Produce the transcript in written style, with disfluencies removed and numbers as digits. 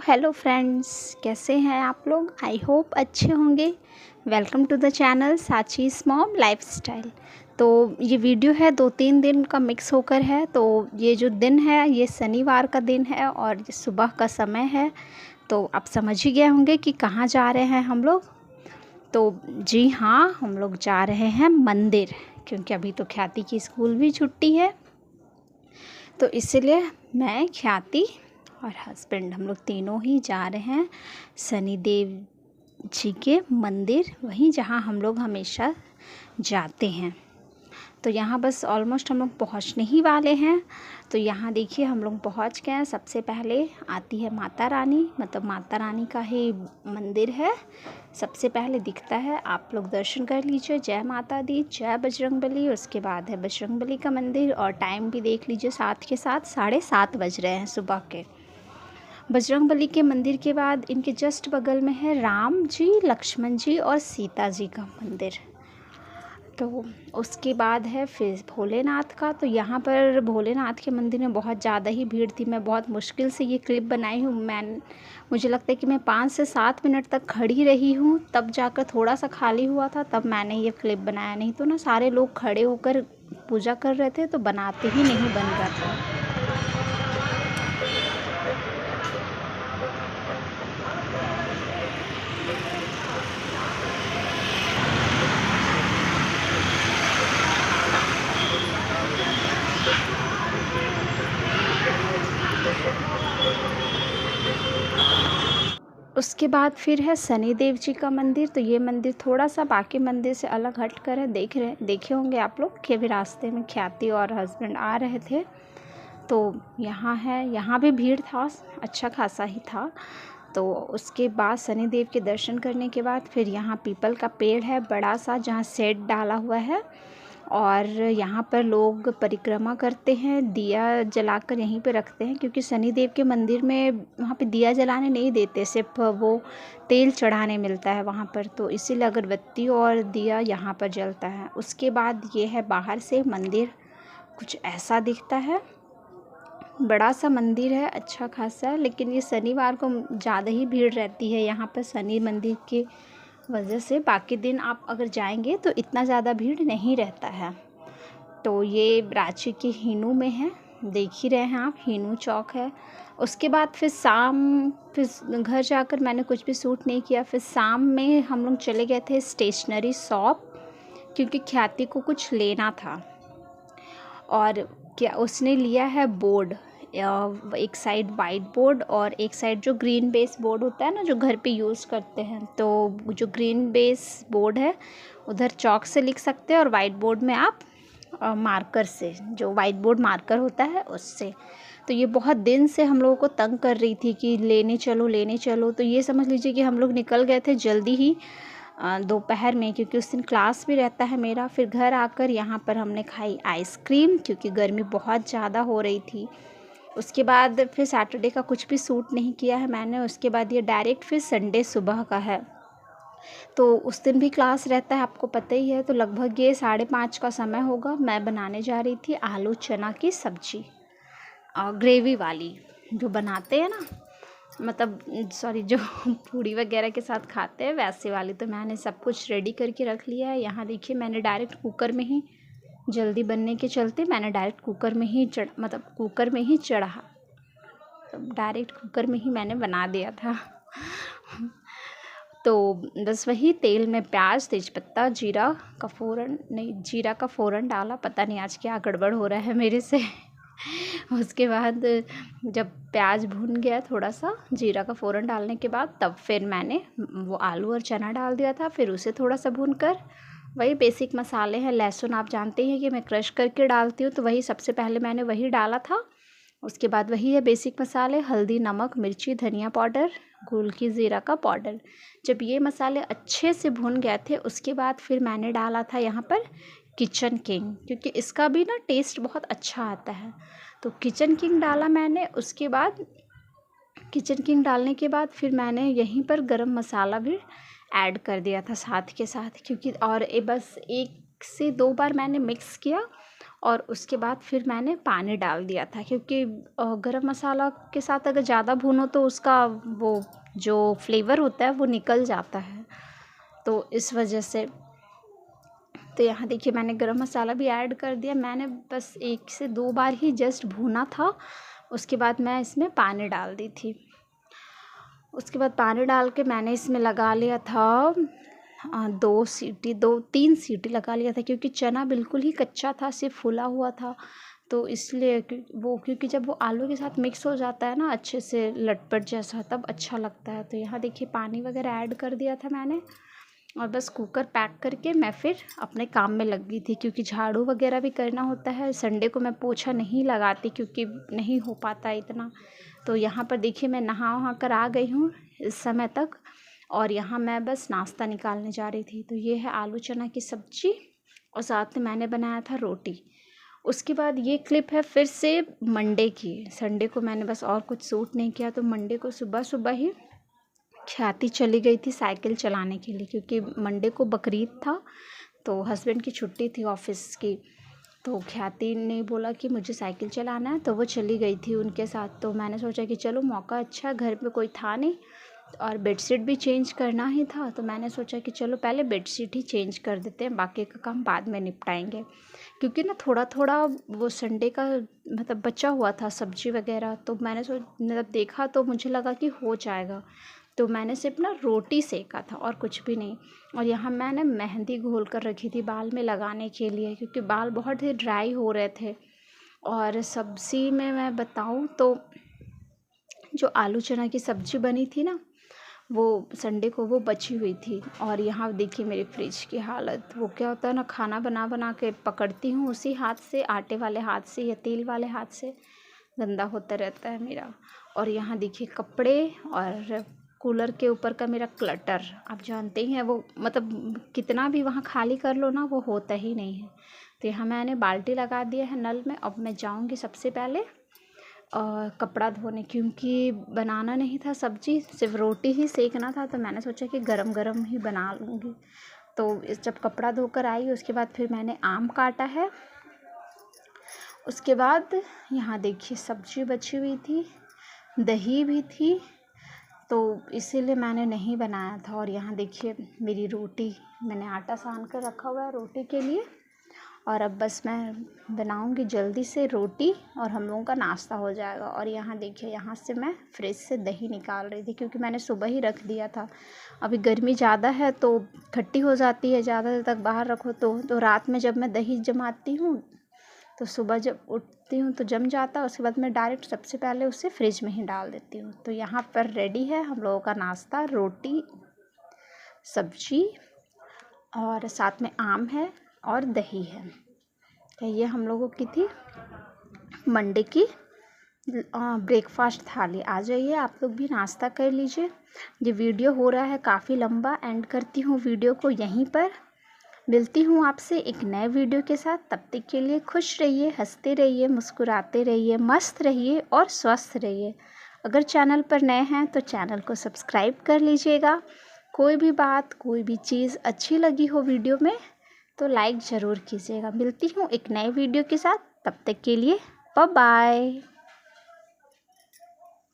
Hello friends, कैसे हैं आप लोग। आई होप अच्छे होंगे। Welcome to the channel Sachi's mom lifestyle. तो ये वीडियो है 2-3 दिन का मिक्स होकर है। तो ये जो दिन है ये शनिवार का दिन है और ये सुबह का समय है। तो आप समझ ही गए होंगे कि कहाँ जा रहे हैं हम लोग। तो जी हाँ, हम लोग जा रहे हैं मंदिर, क्योंकि अभी तो ख्याति की स्कूल भी छुट्टी है। तो इसलिए मैं, ख्याति और हस्बैंड, हम लोग तीनों ही जा रहे हैं शनिदेव जी के मंदिर, वहीं जहाँ हम लोग हमेशा जाते हैं। तो यहाँ बस ऑलमोस्ट हम लोग पहुँचने ही वाले हैं। तो यहाँ देखिए हम लोग पहुँच गए हैं। सबसे पहले आती है माता रानी, मतलब माता रानी का ही मंदिर है, सबसे पहले दिखता है। आप लोग दर्शन कर लीजिए। जय माता दी, जय बजरंगबली। उसके बाद है बजरंगबली का मंदिर और टाइम भी देख लीजिए, साथ के साथ 7:30 बज रहे हैं सुबह के। बजरंगबली के मंदिर के बाद इनके जस्ट बगल में है राम जी, लक्ष्मण जी और सीता जी का मंदिर। तो उसके बाद है फिर भोलेनाथ का। तो यहाँ पर भोलेनाथ के मंदिर में बहुत ज़्यादा ही भीड़ थी। मैं बहुत मुश्किल से ये क्लिप बनाई हूँ। मुझे लगता है कि मैं 5 से 7 मिनट तक खड़ी रही हूँ, तब जाकर थोड़ा सा खाली हुआ था, तब मैंने ये क्लिप बनाया। नहीं तो ना सारे लोग खड़े होकर पूजा कर रहे थे, तो बनाते ही नहीं बन रहा था। उसके बाद फिर है शनिदेव जी का मंदिर। तो ये मंदिर थोड़ा सा बाकी मंदिर से अलग हट कर है। देखे होंगे आप लोग कि अभी रास्ते में ख्याति और हस्बैंड आ रहे थे। तो यहाँ है, यहाँ भी भीड़ था, अच्छा खासा ही था। तो उसके बाद शनिदेव के दर्शन करने के बाद फिर यहाँ पीपल का पेड़ है बड़ा सा, जहाँ शेड डाला हुआ है और यहाँ पर लोग परिक्रमा करते हैं, दिया जलाकर यहीं पे रखते हैं, क्योंकि शनिदेव के मंदिर में वहाँ पे दिया जलाने नहीं देते, सिर्फ वो तेल चढ़ाने मिलता है वहाँ पर। तो इसीलिए अगरबत्ती और दिया यहाँ पर जलता है। उसके बाद ये है बाहर से मंदिर, कुछ ऐसा दिखता है। बड़ा सा मंदिर है, अच्छा खासा, लेकिन ये शनिवार को ज़्यादा ही भीड़ रहती है यहाँ पर शनि मंदिर की वजह से। बाकी दिन आप अगर जाएंगे तो इतना ज़्यादा भीड़ नहीं रहता है। तो ये रांची के हिनू में है, देख ही रहे हैं आप, हिनू चौक है। उसके बाद फिर घर जाकर मैंने कुछ भी शूट नहीं किया। फिर शाम में हम लोग चले गए थे स्टेशनरी शॉप, क्योंकि ख्याति को कुछ लेना था। और क्या उसने लिया है बोर्ड, एक साइड वाइट बोर्ड और एक साइड जो ग्रीन बेस बोर्ड होता है ना, जो घर पे यूज़ करते हैं। तो जो ग्रीन बेस बोर्ड है उधर चॉक से लिख सकते हैं और वाइट बोर्ड में आप मार्कर से, जो वाइट बोर्ड मार्कर होता है उससे। तो ये बहुत दिन से हम लोगों को तंग कर रही थी कि लेने चलो लेने चलो। तो ये समझ लीजिए कि हम लोग निकल गए थे जल्दी ही दोपहर में, क्योंकि उस दिन क्लास भी रहता है मेरा। फिर घर आकर यहाँ पर हमने खाई आइसक्रीम, क्योंकि गर्मी बहुत ज़्यादा हो रही थी। उसके बाद फिर सैटरडे का कुछ भी शूट नहीं किया है मैंने। उसके बाद ये डायरेक्ट फिर संडे सुबह का है। तो उस दिन भी क्लास रहता है, आपको पता ही है। तो लगभग ये 5:30 का समय होगा। मैं बनाने जा रही थी आलू चना की सब्जी, ग्रेवी वाली जो बनाते हैं ना, मतलब सॉरी, जो पूड़ी वगैरह के साथ खाते हैं वैसे वाली। तो मैंने सब कुछ रेडी करके रख लिया है। यहाँ देखिए मैंने डायरेक्ट कुकर में ही, जल्दी बनने के चलते मैंने डायरेक्ट कुकर में ही चढ़ा, तो डायरेक्ट कुकर में ही मैंने बना दिया था। तो बस वही तेल में प्याज, तेज़पत्ता, जीरा का फ़ौरन डाला। पता नहीं आज क्या गड़बड़ हो रहा है मेरे से। उसके बाद जब प्याज भून गया थोड़ा सा, जीरा का फ़ौरन डालने के बाद, तब फिर मैंने वो आलू और चना डाल दिया था। फिर उसे थोड़ा सा भून कर, वही बेसिक मसाले हैं, लहसुन आप जानते हैं कि मैं क्रश करके डालती हूँ, तो वही सबसे पहले मैंने वही डाला था। उसके बाद वही है बेसिक मसाले, हल्दी, नमक, मिर्ची, धनिया पाउडर, गोल की ज़ीरा का पाउडर। जब ये मसाले अच्छे से भुन गए थे, उसके बाद फिर मैंने डाला था यहाँ पर किचन किंग, क्योंकि इसका भी ना टेस्ट बहुत अच्छा आता है। तो किचन किंग डाला मैंने। उसके बाद किचन किंग डालने के बाद फिर मैंने यहीं पर गरम मसाला भी ऐड कर दिया था साथ के साथ, क्योंकि और बस 1 से 2 बार मैंने मिक्स किया और उसके बाद फिर मैंने पानी डाल दिया था, क्योंकि गरम मसाला के साथ अगर ज़्यादा भूनो तो उसका वो जो फ्लेवर होता है वो निकल जाता है, तो इस वजह से। तो यहाँ देखिए मैंने गरम मसाला भी ऐड कर दिया। मैंने बस 1 से 2 बार ही जस्ट भूना था, उसके बाद मैं इसमें पानी डाल दी थी। उसके बाद पानी डाल के मैंने इसमें लगा लिया था 2-3 सीटी लगा लिया था, क्योंकि चना बिल्कुल ही कच्चा था, सिर्फ फूला हुआ था। तो इसलिए क्योंकि जब वो आलू के साथ मिक्स हो जाता है ना अच्छे से लटपट जैसा, तब अच्छा लगता है। तो यहाँ देखिए पानी वगैरह ऐड कर दिया था मैंने, और बस कुकर पैक करके मैं फिर अपने काम में लग गई थी, क्योंकि झाड़ू वगैरह भी करना होता है। संडे को मैं पोछा नहीं लगाती क्योंकि नहीं हो पाता इतना। तो यहाँ पर देखिए मैं नहा वहा कर आ गई हूँ इस समय तक, और यहाँ मैं बस नाश्ता निकालने जा रही थी। तो ये है आलू चना की सब्ज़ी, और साथ में मैंने बनाया था रोटी। उसके बाद ये क्लिप है फिर से मंडे की। संडे को मैंने बस और कुछ शूट नहीं किया, तो मंडे को सुबह सुबह ही ख्याति चली गई थी साइकिल चलाने के लिए, क्योंकि मंडे को बकरीद था, तो हस्बैंड की छुट्टी थी ऑफिस की। तो ख्याति ने बोला कि मुझे साइकिल चलाना है, तो वो चली गई थी उनके साथ। तो मैंने सोचा कि चलो मौका अच्छा, घर पे कोई था नहीं और बेडशीट भी चेंज करना ही था, तो मैंने सोचा कि चलो पहले बेडशीट ही चेंज कर देते हैं, बाकी का काम बाद में निपटाएंगे। क्योंकि ना थोड़ा थोड़ा वो संडे का मतलब बचा हुआ था सब्जी वगैरह, तो मैंने मतलब देखा तो मुझे लगा कि हो जाएगा। तो मैंने सिर्फ ना रोटी सेका था और कुछ भी नहीं। और यहाँ मैंने मेहंदी घोल कर रखी थी बाल में लगाने के लिए, क्योंकि बाल बहुत ही ड्राई हो रहे थे। और सब्ज़ी में मैं बताऊँ तो जो आलू चना की सब्ज़ी बनी थी ना, वो संडे को वो बची हुई थी। और यहाँ देखिए मेरी फ्रिज की हालत, वो क्या होता है ना, खाना बना बना के पकड़ती हूँ उसी हाथ से, आटे वाले हाथ से या तेल वाले हाथ से, गंदा होता रहता है मेरा। और यहाँ देखिए कपड़े और कूलर के ऊपर का मेरा क्लटर, आप जानते ही हैं वो, मतलब कितना भी वहाँ खाली कर लो ना, वो होता ही नहीं है। तो यहाँ मैंने बाल्टी लगा दिया है नल में। अब मैं जाऊँगी सबसे पहले कपड़ा धोने, क्योंकि बनाना नहीं था सब्जी, सिर्फ रोटी ही सेकना था। तो मैंने सोचा कि गरम गरम ही बना लूँगी। तो जब कपड़ा धोकर आई उसके बाद फिर मैंने आम काटा है। उसके बाद यहाँ देखिए सब्जी बची हुई थी, दही भी थी, तो इसीलिए मैंने नहीं बनाया था। और यहाँ देखिए मेरी रोटी, मैंने आटा सान कर रखा हुआ है रोटी के लिए, और अब बस मैं बनाऊंगी जल्दी से रोटी और हम लोगों का नाश्ता हो जाएगा। और यहाँ देखिए यहाँ से मैं फ्रिज से दही निकाल रही थी, क्योंकि मैंने सुबह ही रख दिया था। अभी गर्मी ज़्यादा है तो खट्टी हो जाती है, ज़्यादा देर तक बाहर रखो तो रात में जब मैं दही जमाती हूँ तो सुबह जब उठती हूँ तो जम जाता है। उसके बाद मैं डायरेक्ट सबसे पहले उसे फ्रिज में ही डाल देती हूँ। तो यहाँ पर रेडी है हम लोगों का नाश्ता, रोटी सब्जी और साथ में आम है और दही है। तो ये हम लोगों की थी मंडे की ब्रेकफास्ट थाली। आ जाइए आप लोग भी नाश्ता कर लीजिए। ये वीडियो हो रहा है काफ़ी लंबा, एंड करती हूँ वीडियो को यहीं पर। मिलती हूँ आपसे एक नए वीडियो के साथ। तब तक के लिए खुश रहिए, हंसते रहिए, मुस्कुराते रहिए, मस्त रहिए और स्वस्थ रहिए। अगर चैनल पर नए हैं तो चैनल को सब्सक्राइब कर लीजिएगा। कोई भी बात, कोई भी चीज़ अच्छी लगी हो वीडियो में तो लाइक ज़रूर कीजिएगा। मिलती हूँ एक नए वीडियो के साथ, तब तक के लिए बाय बाय।